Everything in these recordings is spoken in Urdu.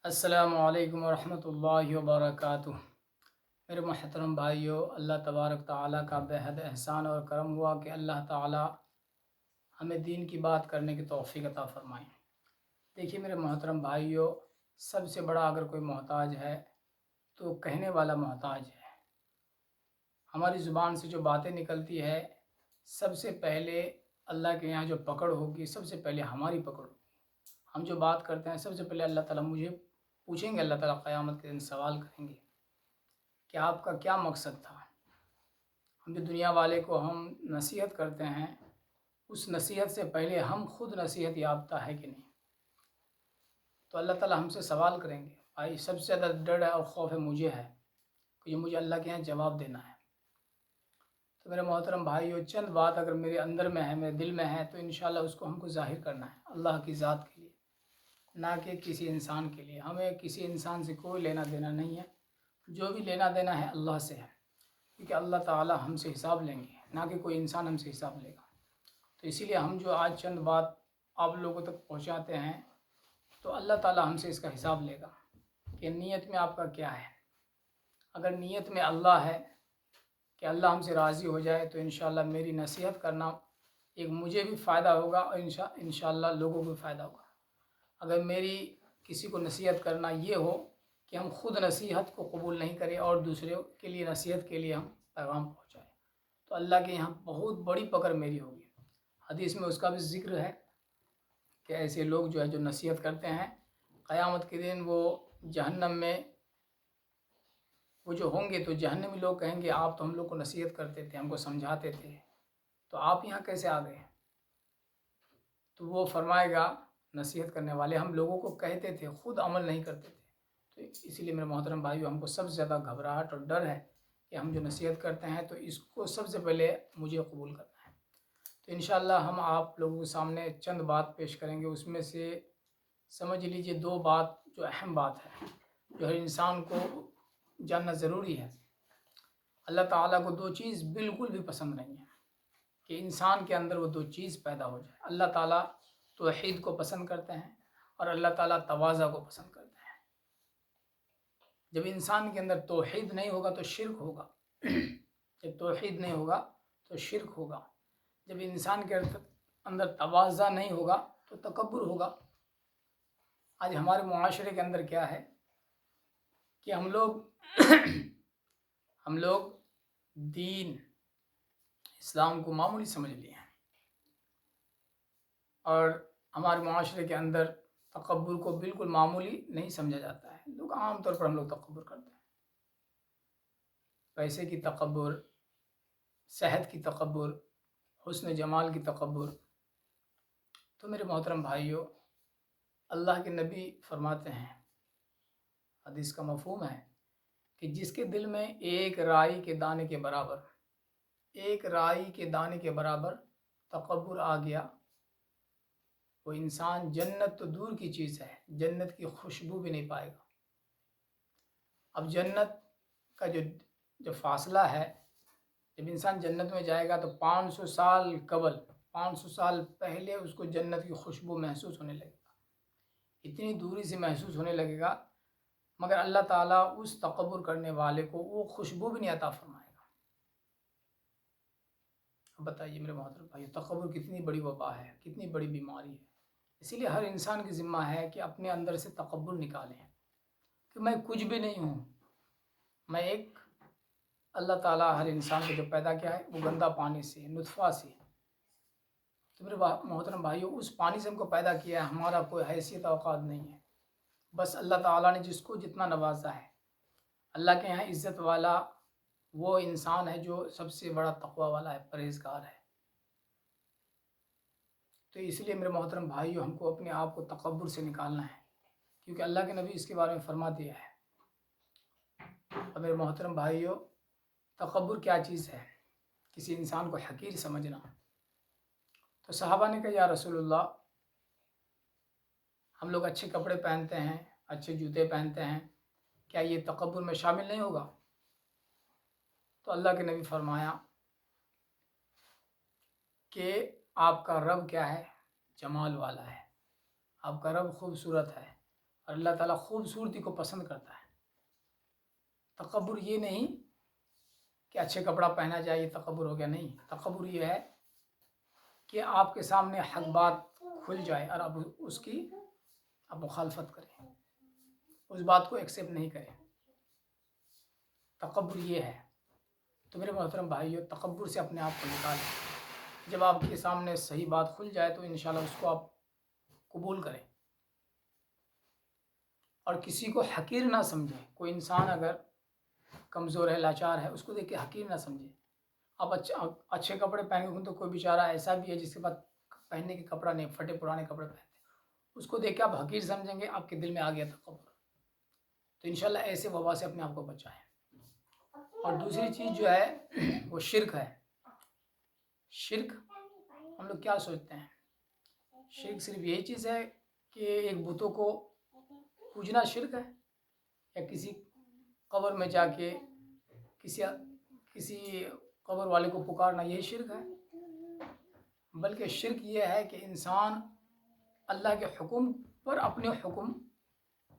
السلام علیکم ورحمۃ اللہ وبرکاتہ۔ میرے محترم بھائیوں، اللہ تبارک تعالیٰ کا بے حد احسان اور کرم ہوا کہ اللہ تعالیٰ ہمیں دین کی بات کرنے کی توفیق عطا فرمائیں۔ دیکھیے میرے محترم بھائیوں، سب سے بڑا اگر کوئی محتاج ہے تو کہنے والا محتاج ہے۔ ہماری زبان سے جو باتیں نکلتی ہے، سب سے پہلے اللہ کے یہاں جو پکڑ ہوگی، سب سے پہلے ہماری پکڑ ہوگی۔ ہم جو بات کرتے ہیں، سب سے پہلے اللہ تعالیٰ مجھے پوچھیں گے، اللہ تعالیٰ قیامت کے دن سوال کریں گے کہ آپ کا کیا مقصد تھا۔ ہم جو دنیا والے کو ہم نصیحت کرتے ہیں، اس نصیحت سے پہلے ہم خود نصیحت یافتہ ہے کہ نہیں، تو اللہ تعالیٰ ہم سے سوال کریں گے۔ بھائی سب سے زیادہ ڈر ہے اور خوف ہے مجھے ہے کہ مجھے اللہ کے یہاں جواب دینا ہے۔ تو میرے محترم بھائیو، چند بات اگر میرے اندر میں ہے، میرے دل میں ہے، تو انشاءاللہ اس کو ہم کو ظاہر کرنا ہے اللہ کی ذات کے لیے، نہ کہ کسی انسان کے لیے۔ ہمیں کسی انسان سے کوئی لینا دینا نہیں ہے، جو بھی لینا دینا ہے اللہ سے ہے، کیونکہ اللہ تعالیٰ ہم سے حساب لیں گے، نہ کہ کوئی انسان ہم سے حساب لے گا۔ تو اسی لیے ہم جو آج چند بات آپ لوگوں تک پہنچاتے ہیں، تو اللہ تعالیٰ ہم سے اس کا حساب لے گا کہ نیت میں آپ کا کیا ہے۔ اگر نیت میں اللہ ہے کہ اللہ ہم سے راضی ہو جائے، تو انشاءاللہ میری نصیحت کرنا ایک مجھے بھی فائدہ ہوگا اور انشاءاللہ لوگوں کو بھی فائدہ ہوگا۔ اگر میری کسی کو نصیحت کرنا یہ ہو کہ ہم خود نصیحت کو قبول نہیں کریں اور دوسرے کے لیے نصیحت کے لیے ہم پیغام پہنچائیں، تو اللہ کے یہاں بہت بڑی پکڑ میری ہوگی۔ حدیث میں اس کا بھی ذکر ہے کہ ایسے لوگ جو نصیحت کرتے ہیں، قیامت کے دن وہ جہنم میں وہ جو ہوں گے، تو جہنمی لوگ کہیں گے آپ تو ہم لوگ کو نصیحت کرتے تھے، ہم کو سمجھاتے تھے، تو آپ یہاں کیسے آ گئے؟ تو وہ فرمائے گا نصیحت کرنے والے ہم لوگوں کو کہتے تھے، خود عمل نہیں کرتے تھے۔ تو اسی لیے میرے محترم بھائیو، ہم کو سب سے زیادہ گھبراہٹ اور ڈر ہے کہ ہم جو نصیحت کرتے ہیں تو اس کو سب سے پہلے مجھے قبول کرنا ہے۔ تو انشاءاللہ ہم آپ لوگوں کے سامنے چند بات پیش کریں گے، اس میں سے سمجھ لیجئے دو بات جو اہم بات ہے، جو ہر انسان کو جاننا ضروری ہے۔ اللہ تعالیٰ کو دو چیز بالکل بھی پسند نہیں ہے کہ انسان کے اندر وہ دو چیز پیدا ہو جائے۔ اللہ تعالیٰ توحید کو پسند کرتے ہیں اور اللہ تعالیٰ تواضع کو پسند کرتے ہیں۔ جب انسان کے اندر توحید نہیں ہوگا تو شرک ہوگا، جب توحید نہیں ہوگا تو شرک ہوگا، جب انسان کے اندر تواضع نہیں ہوگا تو تکبر ہوگا۔ آج ہمارے معاشرے کے اندر کیا ہے کہ ہم لوگ دین اسلام کو معمولی سمجھ لیے ہیں، اور ہمارے معاشرے کے اندر تکبر کو بالکل معمولی نہیں سمجھا جاتا ہے۔ لوگ عام طور پر ہم لوگ تکبر کرتے ہیں، پیسے کی تکبر، صحت کی تکبر، حسن جمال کی تکبر۔ تو میرے محترم بھائیوں، اللہ کے نبی فرماتے ہیں، حدیث کا مفہوم ہے کہ جس کے دل میں ایک رائی کے دانے کے برابر تکبر آ گیا، وہ انسان جنت تو دور کی چیز ہے، جنت کی خوشبو بھی نہیں پائے گا۔ اب جنت کا جو فاصلہ ہے، جب انسان جنت میں جائے گا تو 500 سال قبل، 500 سال پہلے اس کو جنت کی خوشبو محسوس ہونے لگے گا، اتنی دوری سے محسوس ہونے لگے گا، مگر اللہ تعالیٰ اس تکبر کرنے والے کو وہ خوشبو بھی نہیں عطا فرمائے گا۔ اب بتائیے میرے محترم بھائی، تکبر کتنی بڑی وبا ہے، کتنی بڑی بیماری ہے۔ اسی لیے ہر انسان کی ذمہ ہے کہ اپنے اندر سے تکبر نکالیں کہ میں کچھ بھی نہیں ہوں، میں ایک اللہ تعالیٰ ہر انسان کو جو پیدا کیا ہے وہ گندا پانی سے، نطفہ سے۔ تو میرے محترم بھائیو، اس پانی سے ہم کو پیدا کیا ہے، ہمارا کوئی حیثیت اوقات نہیں ہے، بس اللہ تعالیٰ نے جس کو جتنا نوازا ہے۔ اللہ کے یہاں عزت والا وہ انسان ہے جو سب سے بڑا تقوی والا ہے، پرہیزگار ہے۔ تو اس لیے میرے محترم بھائیو، ہم کو اپنے آپ کو تکبر سے نکالنا ہے، کیونکہ اللہ کے نبی اس کے بارے میں فرما دیا ہے۔ اور میرے محترم بھائیو، تکبر کیا چیز ہے؟ کسی انسان کو حقیر سمجھنا۔ تو صحابہ نے کہا یا رسول اللہ، ہم لوگ اچھے کپڑے پہنتے ہیں، اچھے جوتے پہنتے ہیں، کیا یہ تکبر میں شامل نہیں ہوگا؟ تو اللہ کے نبی فرمایا کہ آپ کا رب کیا ہے؟ جمال والا ہے، آپ کا رب خوبصورت ہے، اور اللہ تعالیٰ خوبصورتی کو پسند کرتا ہے۔ تکبر یہ نہیں کہ اچھے کپڑا پہنا جائے، یہ تکبر ہو گیا، نہیں۔ تکبر یہ ہے کہ آپ کے سامنے حق بات کھل جائے اور اب اس کی آپ مخالفت کریں، اس بات کو ایکسیپٹ نہیں کریں، تکبر یہ ہے۔ تو میرے محترم بھائیو، تکبر سے اپنے آپ کو نکالیں۔ جب آپ کے سامنے صحیح بات کھل جائے تو انشاءاللہ اس کو آپ قبول کریں، اور کسی کو حقیر نہ سمجھیں۔ کوئی انسان اگر کمزور ہے، لاچار ہے، اس کو دیکھ کے حقیر نہ سمجھیں۔ آپ اچھے کپڑے پہن کے تو کوئی بیچارہ ایسا بھی ہے جس کے پاس پہننے کے کپڑا نہیں، پھٹے پرانے کپڑے پہنتے ہیں، اس کو دیکھ کے آپ حقیر سمجھیں گے، آپ کے دل میں آ گیا تکبر۔ تو انشاءاللہ ایسے وبا سے اپنے آپ کو بچائیں۔ اور دوسری چیز جو ہے وہ شرک ہے۔ شرک ہم لوگ کیا سوچتے ہیں؟ شرک صرف یہی چیز ہے کہ ایک بتوں کو پوجنا شرک ہے، یا کسی قبر میں جا کے کسی قبر والے کو پکارنا، یہی شرک ہے؟ بلکہ شرک یہ ہے کہ انسان اللہ کے حکم پر اپنے حکم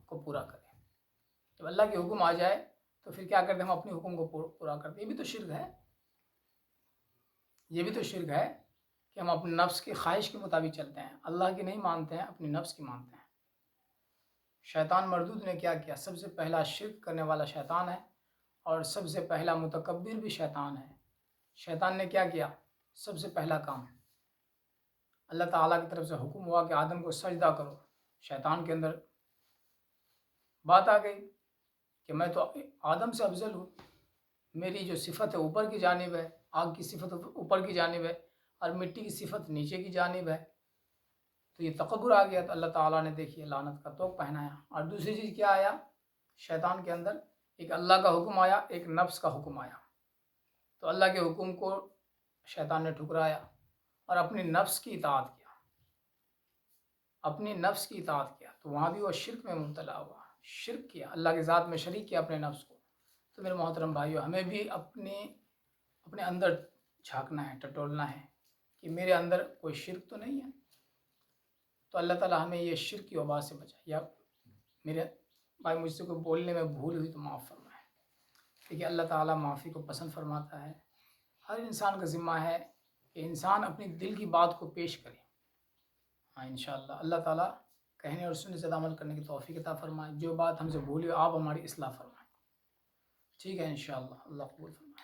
کو پورا کرے۔ جب اللہ کے حکم آ جائے تو پھر کیا کرتے ہیں؟ ہم اپنے حکم کو پورا کرتے ہیں۔ یہ بھی تو شرک ہے، یہ بھی تو شرک ہے کہ ہم اپنے نفس کی خواہش کے مطابق چلتے ہیں، اللہ کی نہیں مانتے ہیں، اپنی نفس کی مانتے ہیں۔ شیطان مردود نے کیا کیا؟ سب سے پہلا شرک کرنے والا شیطان ہے، اور سب سے پہلا متکبر بھی شیطان ہے۔ شیطان نے کیا کیا؟ سب سے پہلا کام، اللہ تعالیٰ کی طرف سے حکم ہوا کہ آدم کو سجدہ کرو، شیطان کے اندر بات آ گئی کہ میں تو آدم سے افضل ہوں، میری جو صفت ہے اوپر کی جانب ہے، آگ کی صفت اوپر کی جانب ہے اور مٹی کی صفت نیچے کی جانب ہے۔ تو یہ تکبر آ گیا، تو اللہ تعالیٰ نے دیکھیے لعنت کا طوق پہنایا۔ اور دوسری چیز کیا آیا شیطان کے اندر؟ ایک اللہ کا حکم آیا، ایک نفس کا حکم آیا۔ تو اللہ کے حکم کو شیطان نے ٹھکرایا اور اپنی نفس کی اطاعت کیا، اپنی نفس کی اطاعت کیا، تو وہاں بھی وہ شرک میں مبتلا ہوا، شرک کیا، اللہ کے ذات میں شریک کیا اپنے نفس کو۔ تو میرے محترم بھائیو، ہمیں بھی اپنے اندر جھانکنا ہے، ٹٹولنا ہے کہ میرے اندر کوئی شرک تو نہیں ہے۔ تو اللہ تعالیٰ ہمیں یہ شرک کی وبا سے بچائے۔ یا میرے بھائی مجھ سے کوئی بولنے میں بھول ہوئی تو معاف فرمائے، کیونکہ اللہ تعالیٰ معافی کو پسند فرماتا ہے۔ ہر انسان کا ذمہ ہے کہ انسان اپنی دل کی بات کو پیش کرے۔ ہاں انشاءاللہ اللہ تعالیٰ کہنے اور سننے سے عمل کرنے کی توفیق عطا فرمائے۔ جو بات ہم سے بھولی ہو آپ ہماری اصلاح فرمائیں، ٹھیک ہے انشاءاللہ، اللہ قبول فرمائے۔